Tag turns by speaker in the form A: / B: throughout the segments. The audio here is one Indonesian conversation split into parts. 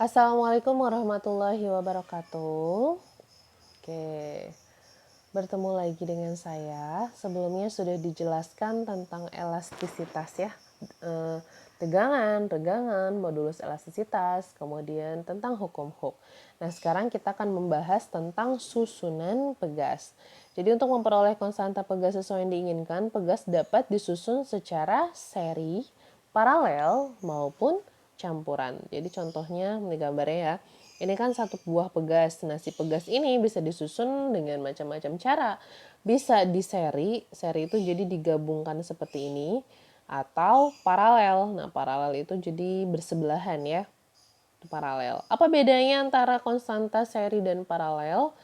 A: Assalamualaikum warahmatullahi wabarakatuh. Oke, bertemu lagi dengan saya. Sebelumnya sudah dijelaskan tentang elastisitas ya. Tegangan, regangan, modulus elastisitas, kemudian tentang hukum Hooke. Nah, sekarang kita akan membahas tentang susunan pegas. Jadi untuk memperoleh konstanta pegas sesuai yang diinginkan, pegas dapat disusun secara seri, paralel, maupun campuran. Jadi contohnya ini gambarnya ya. Ini kan satu buah pegas. Nah, si pegas ini bisa disusun dengan macam-macam cara. Bisa di seri itu jadi digabungkan seperti ini atau paralel. Nah, paralel itu jadi bersebelahan ya. Paralel. Apa bedanya antara konstanta seri dan paralel?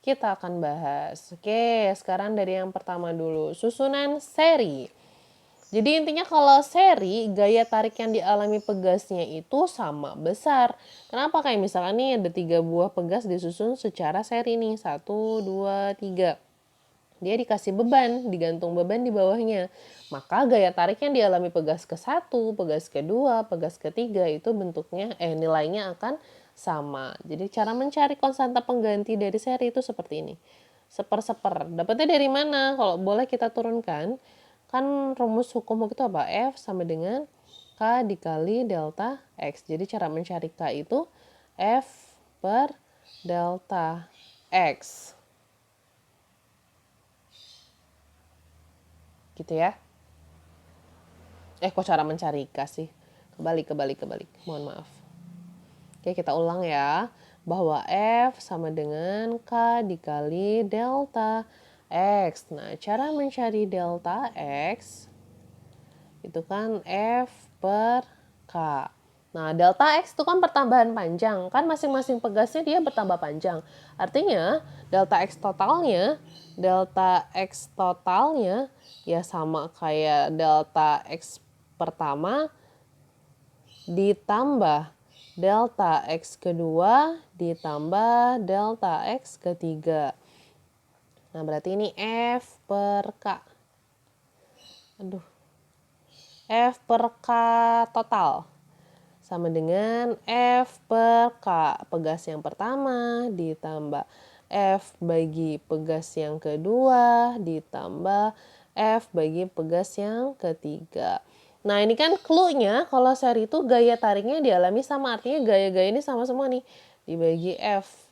A: Kita akan bahas. Oke, sekarang dari yang pertama dulu. Susunan seri. Jadi intinya kalau seri, gaya tarik yang dialami pegasnya itu sama besar. Kenapa? Kayak misalnya nih ada 3 buah pegas disusun secara seri nih. 1, 2, 3. Dia dikasih beban, digantung beban di bawahnya. Maka gaya tarik yang dialami pegas ke-1, pegas ke-2, pegas ke-3 itu bentuknya, nilainya akan sama. Jadi cara mencari konstanta pengganti dari seri itu seperti ini. Seper-seper. Dapatnya dari mana? Kalau boleh kita turunkan. Kan rumus hukum Hooke itu apa? F sama dengan K dikali delta X. Jadi cara mencari K itu F per delta X. Gitu ya. Kok cara mencari K sih? Kebalik. Mohon maaf. Oke, kita ulang ya. Bahwa F sama dengan K dikali delta X. Nah, cara mencari delta X itu kan F per K. Nah, delta X itu kan pertambahan panjang. Kan masing-masing pegasnya dia bertambah panjang. Artinya, delta X totalnya ya sama kayak delta X pertama ditambah delta X kedua ditambah delta X ketiga. Nah, berarti ini F per K. F per K total sama dengan F per K pegas yang pertama ditambah F bagi pegas yang kedua ditambah F bagi pegas yang ketiga. Nah, ini kan clue-nya kalau seri itu gaya tariknya dialami sama, artinya gaya-gaya ini sama semua nih dibagi F.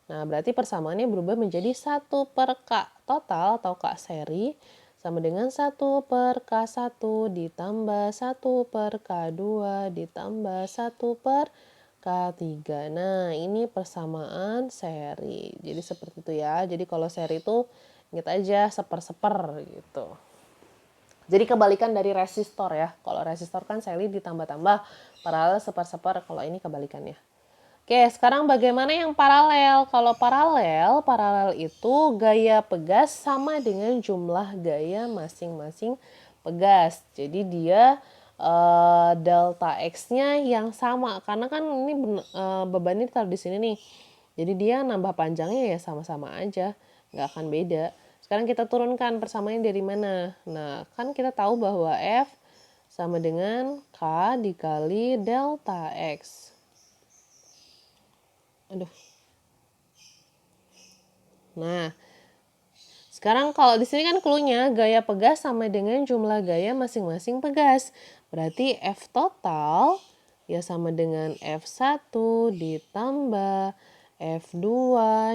A: Nah, berarti persamaannya berubah menjadi 1 per K total atau K seri sama dengan 1 per K1 ditambah 1 per K2 ditambah 1 per K3. Nah, ini persamaan seri. Jadi seperti itu ya. Jadi kalau seri itu ingat aja seper-seper gitu. Jadi kebalikan dari resistor ya. Kalau resistor kan seri ditambah-tambah, paralel seper-seper. Kalau ini kebalikannya. Oke, sekarang bagaimana yang paralel? Kalau paralel itu gaya pegas sama dengan jumlah gaya masing-masing pegas. Jadi dia delta X-nya yang sama. Karena kan ini bebannya ditaruh di sini nih. Jadi dia nambah panjangnya ya sama-sama aja. Nggak akan beda. Sekarang kita turunkan persamaannya dari mana? Nah, kan kita tahu bahwa F sama dengan K dikali delta X. Nah, sekarang kalau di sini kan clue-nya gaya pegas sama dengan jumlah gaya masing-masing pegas. Berarti F total ya sama dengan F1 ditambah F2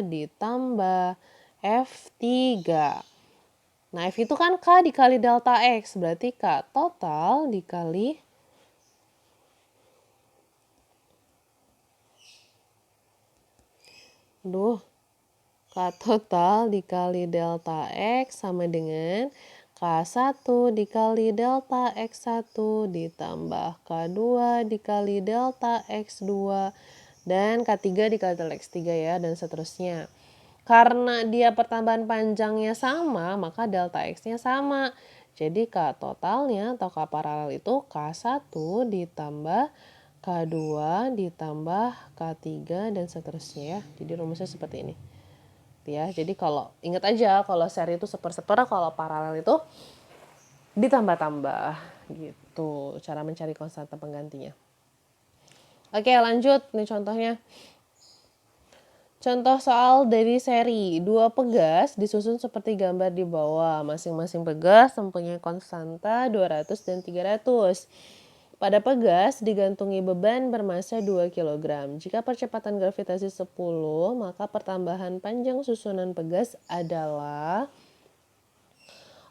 A: ditambah F3. Nah, F itu kan K dikali delta X. Berarti K total dikali K total dikali delta X sama dengan K1 dikali delta X1 ditambah K2 dikali delta X2 dan K3 dikali delta X3 ya, dan seterusnya. Karena dia pertambahan panjangnya sama, maka delta X-nya sama. Jadi K totalnya atau K paralel itu K1 ditambah K2 ditambah K3 dan seterusnya ya. Jadi rumusnya seperti ini. Ya, jadi kalau ingat aja kalau seri itu seper-seper, kalau paralel itu ditambah-tambah gitu cara mencari konstanta penggantinya. Oke, lanjut. Nih contohnya. Contoh soal dari seri. Dua pegas disusun seperti gambar di bawah. Masing-masing pegas mempunyai konstanta 200 dan 300. Pada pegas digantungi beban bermassa 2 kg. Jika percepatan gravitasi 10, maka pertambahan panjang susunan pegas adalah...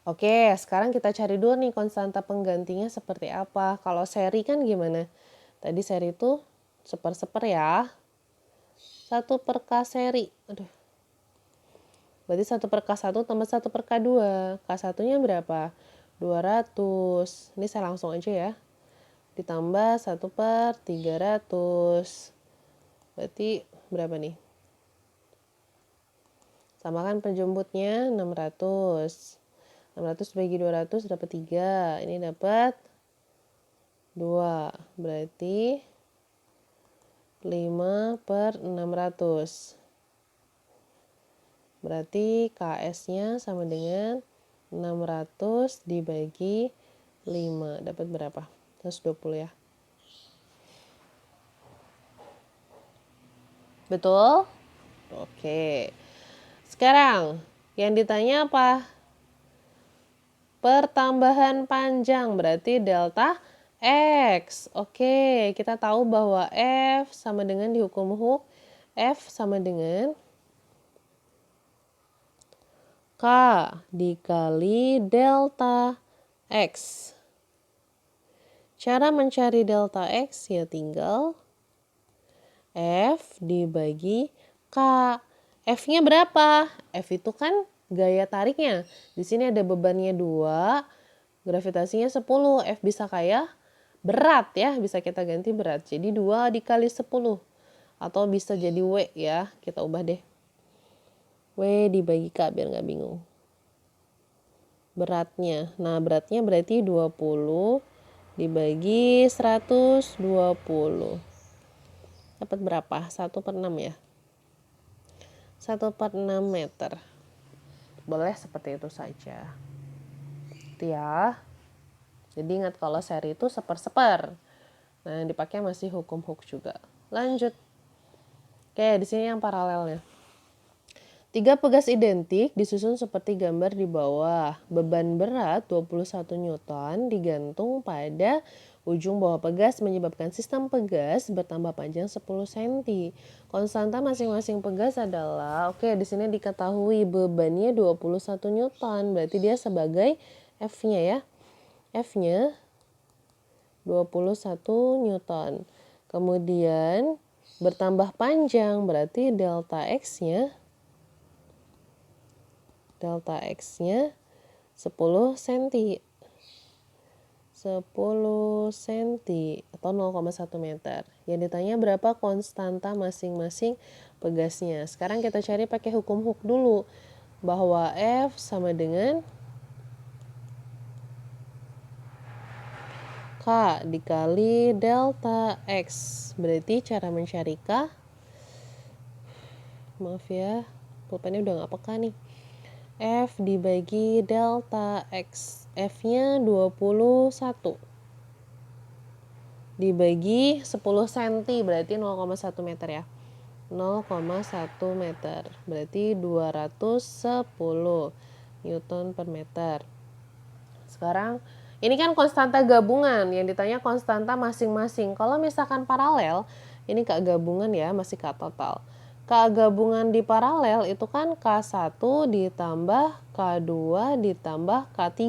A: Oke, sekarang kita cari dulu nih konstanta penggantinya seperti apa. Kalau seri kan gimana? Tadi seri itu seper-seper ya. 1 per K seri. Aduh. Berarti 1 per K1 tambah 1 per K2. K1-nya berapa? 200. Ini saya langsung aja ya. Ditambah 1 per 300. Berarti berapa nih? Samakan penjemputnya 600. 600 bagi 200 dapat 3. Ini dapat 2. Berarti 5 per 600. Berarti KS-nya sama dengan 600 dibagi 5. Dapat berapa? 120 ya. Betul? Oke. Sekarang, yang ditanya apa? Pertambahan panjang, berarti delta X. Oke, kita tahu bahwa F sama dengan di hukum Hooke. F sama dengan K dikali delta X. Cara mencari delta X ya tinggal F dibagi K. F-nya berapa? F itu kan gaya tariknya. Di sini ada bebannya 2, gravitasinya 10. F bisa kayak berat ya, bisa kita ganti berat. Jadi 2 dikali 10. Atau bisa jadi W ya, kita ubah deh. W dibagi K biar nggak bingung. Beratnya, nah beratnya berarti 20 dibagi 120. Dapat berapa? 1 per 6 ya? 1 per 6 meter. Boleh seperti itu saja. Itu ya. Jadi ingat kalau seri itu seper-seper. Nah, yang dipakai masih hukum Hooke juga. Lanjut. Oke, di sini yang paralelnya. 3 pegas identik disusun seperti gambar di bawah. Beban berat 21 Newton digantung pada ujung bawah pegas menyebabkan sistem pegas bertambah panjang 10 cm. Konstanta masing-masing pegas adalah, oke di sini diketahui bebannya 21 Newton. Berarti dia sebagai F-nya ya. F-nya 21 Newton. Kemudian bertambah panjang berarti delta X-nya 10 cm. 10 cm atau 0,1 meter. Yang ditanya berapa konstanta masing-masing pegasnya. Sekarang kita cari pakai hukum Hooke dulu. Bahwa F sama dengan K dikali delta X. Berarti cara mencari K, maaf ya, pulpennya udah gak peka nih. F dibagi delta X. F-nya 21. Dibagi 10 cm berarti 0,1 meter ya. 0,1 meter. Berarti 210 Newton per meter. Sekarang ini kan konstanta gabungan. Yang ditanya konstanta masing-masing. Kalau misalkan paralel, ini K gabungan ya, masih K total. K gabungan di paralel itu kan K1 ditambah K2 ditambah K3.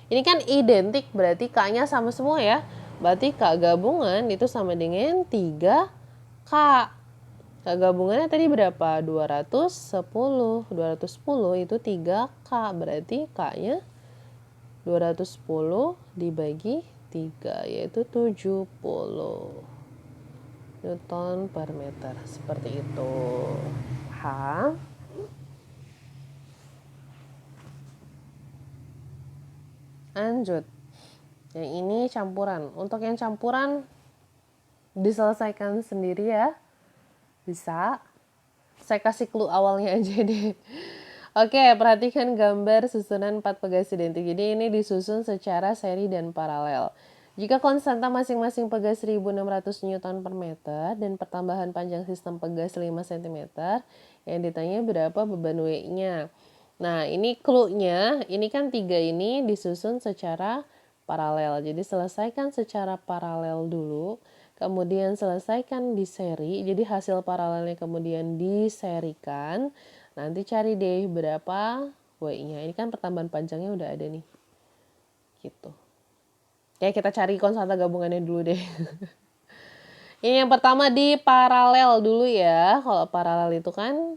A: Ini kan identik berarti K-nya sama semua ya. Berarti K gabungan itu sama dengan 3K. K gabungannya tadi berapa? 210. 210 itu 3K. Berarti K-nya 210 dibagi 3 yaitu 70 Newton per meter. Seperti itu. Paham? Lanjut. Yang ini campuran. Untuk yang campuran diselesaikan sendiri ya. Bisa. Saya kasih clue awalnya aja deh. Oke, perhatikan gambar susunan 4 pegas identik. Jadi ini disusun secara seri dan paralel. Jika konstanta masing-masing pegas 1600 Newton per meter dan pertambahan panjang sistem pegas 5 cm, yang ditanya berapa beban W-nya. Nah, ini clue-nya, ini kan 3 ini disusun secara paralel. Jadi selesaikan secara paralel dulu, kemudian selesaikan di seri. Jadi hasil paralelnya kemudian diserikan. Nanti cari deh berapa W-nya. Ini kan pertambahan panjangnya udah ada nih. Gitu. Ya, kita cari konstanta gabungannya dulu deh. Ini yang pertama di paralel dulu ya. Kalau paralel itu kan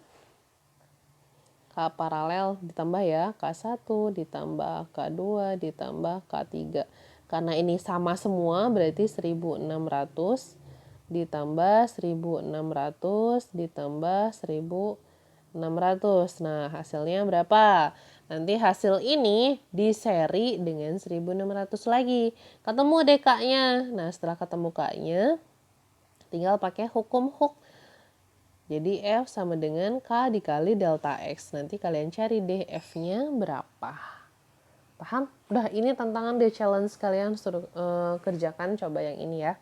A: K paralel ditambah ya, K1 ditambah K2 ditambah K3. Karena ini sama semua berarti 1600 ditambah 1600 ditambah 1600. Nah, hasilnya berapa? Nanti hasil ini diseri dengan 1600 lagi. Ketemu deh K-nya. Nah, setelah ketemu K-nya, tinggal pakai hukum Hooke. Jadi F sama dengan K dikali delta X. Nanti kalian cari deh F-nya berapa. Paham? Udah, ini tantangan deh, challenge kalian suruh kerjakan, coba yang ini ya.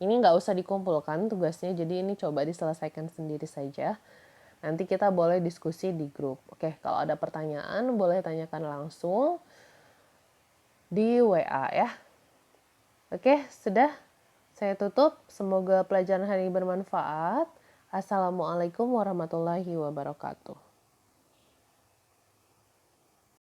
A: Ini nggak usah dikumpulkan tugasnya, jadi ini coba diselesaikan sendiri saja. Nanti kita boleh diskusi di grup. Oke, kalau ada pertanyaan boleh tanyakan langsung di WA ya. Oke, sudah. Saya tutup. Semoga pelajaran hari ini bermanfaat. Assalamualaikum warahmatullahi wabarakatuh.